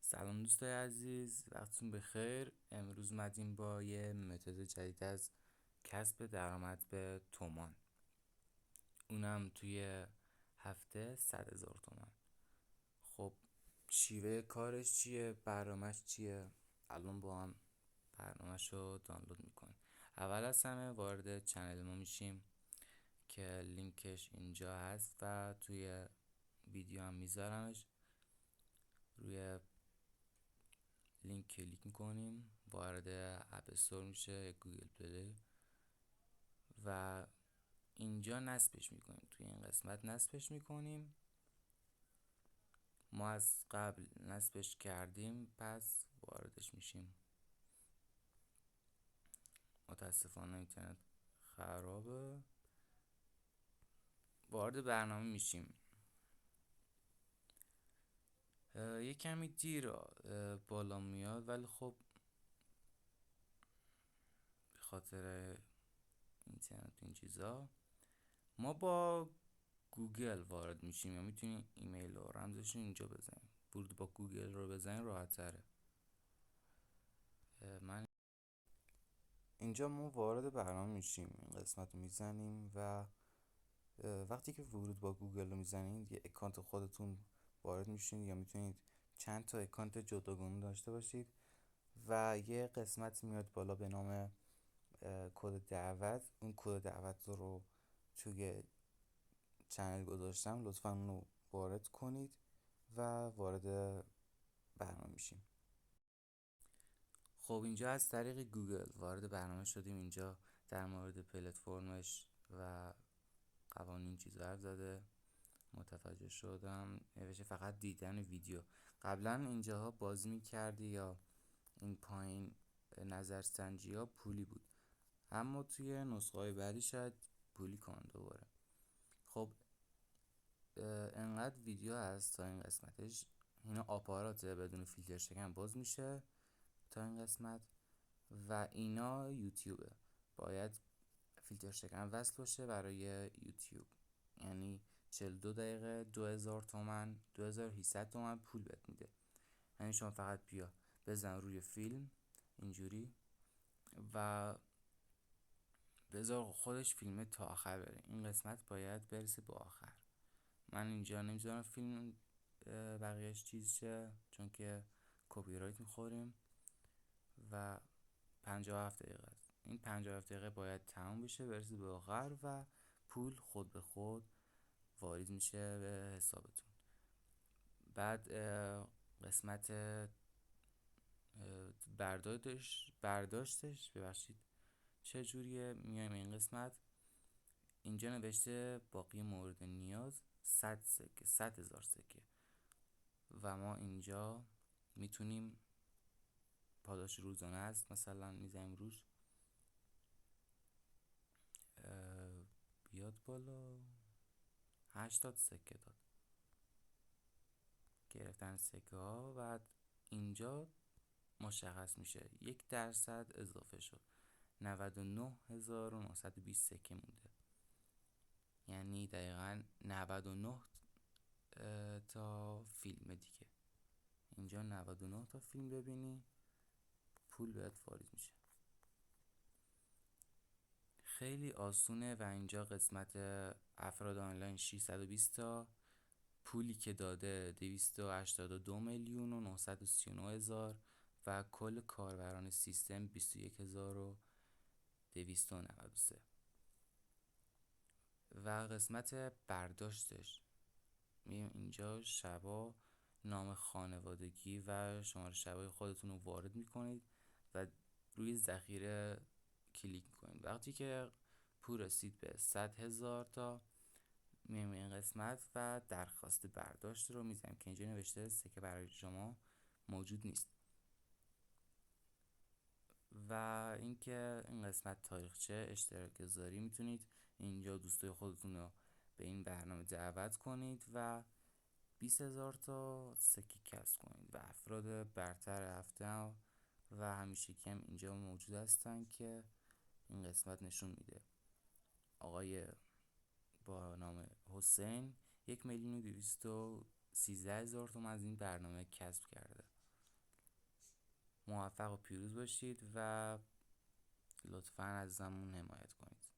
سلام دوستای عزیز، وقتتون بخیر. امروز اومدیم با یه متد جدید از کسب درآمد به تومان، اونم توی هفته 100,000 تومان. خب شیوه کارش چیه؟ برنامهش چیه؟ الان با هم برنامهش رو دانلود میکنیم. اول از همه وارد چنل ما میشیم که لینکش اینجا هست و توی ویدیو هم میذارمش. روی لینک کلیک میکنیم، وارد اپ استور میشه، گوگل پلی، و اینجا نصبش میکنیم. توی این قسمت نصبش میکنیم. ما از قبل نصبش کردیم، پس واردش میشیم. متاسفانه اینترنت خرابه. وارد برنامه میشیم. یه کمی دیر بالا میاد، ولی خب به خاطر اینترنت این چیزا ما با گوگل وارد میشیم، یا میتونین ایمیل و رمزش رو اینجا بزنیم. ورود با گوگل رو بزنین راحت تره. من اینجا ما وارد برنامه میشیم، این قسمت رو میزنیم و وقتی که ورود با گوگل رو میزنید یه اکانت خودتون وارد میشین، یا میتونید چند تا اکانت جداگانه داشته باشید و یه قسمت میاد بالا به نام کد دعوت. اون کد دعوت رو توی چنل گذاشتم، لطفا اونو وارد کنید و وارد برنامه میشیم. خب اینجا از طریق گوگل وارد برنامه شدیم. اینجا در مورد پلتفرمش و قوانین چیزا حرف زده. متوجه شدم نوشته فقط دیدن ویدیو. قبلا اینجاها بازی میکردی یا این پایین نظرسنجی ها پولی بود، اما توی نسخه های بعدی شاید پولی کن دوباره. خب انقدر ویدیو هست تا این قسمتش. اینا آپاراته بدون فیلتر شکن باز میشه تا این قسمت، و اینا یوتیوبه. باید فیلتر شکن وصل باشه برای یوتیوب، یعنی 42 دقیقه 2000 تومن، 2800 تومن پول بهت میده. یعنی شما فقط بیا بزن روی فیلم اینجوری و بذار خودش فیلم تا آخر بره. این قسمت باید برسه به آخر. من اینجا نمیذارم فیلم بقیهش چیز شه، چون که کپی رایت میخوریم. و 57 دقیقه است. این 57 دقیقه باید تموم بشه، برسه به آخر و پول خود به خود واریز میشه به حسابتون. بعد قسمت برداشتش ببخشید چجوریه. میایم این قسمت، اینجا نوشته باقی مورد نیاز 100 سکه، 100,000 سکه، و ما اینجا میتونیم پاداش روزانه است مثلا میزنیم روش، بیاد بالا. 80 سکه داد گرفتن سکه ها. بعد اینجا مشخص میشه 1% اضافه شد، 99,920 سکه مونده. یعنی دقیقا 99 تا فیلم دیگه. اینجا 99 تا فیلم ببینی پول بهت واریز میشه. خیلی آسونه. و اینجا قسمت افراد آنلاین 620 تا، پولی که داده 282,939,000 و کل کاربران سیستم 21,293. و قسمت برداشتش میایم اینجا شبا نام خانوادگی و شماره شبای خودتون رو وارد میکنید و روی ذخیره کلیک میکنید. وقتی که پول رسید به 100,000 تا میایم این قسمت و درخواست برداشت رو میزنیم که اینجا نوشته سکه برای شما موجود نیست. و اینکه این قسمت تاریخچه اشتراک گذاری، میتونید اینجا دوستای خودتون رو به این برنامه دعوت کنید و 20,000 تا سکه کسب کنید. و افراد برتر هفته و همیشه کم اینجا موجود هستن که این قسمت نشون میده. آقای با نام حسین 1,213,000 تومن از این برنامه کسب کرده. موفق و پیروز باشید و لطفا از زمون حمایت کنید.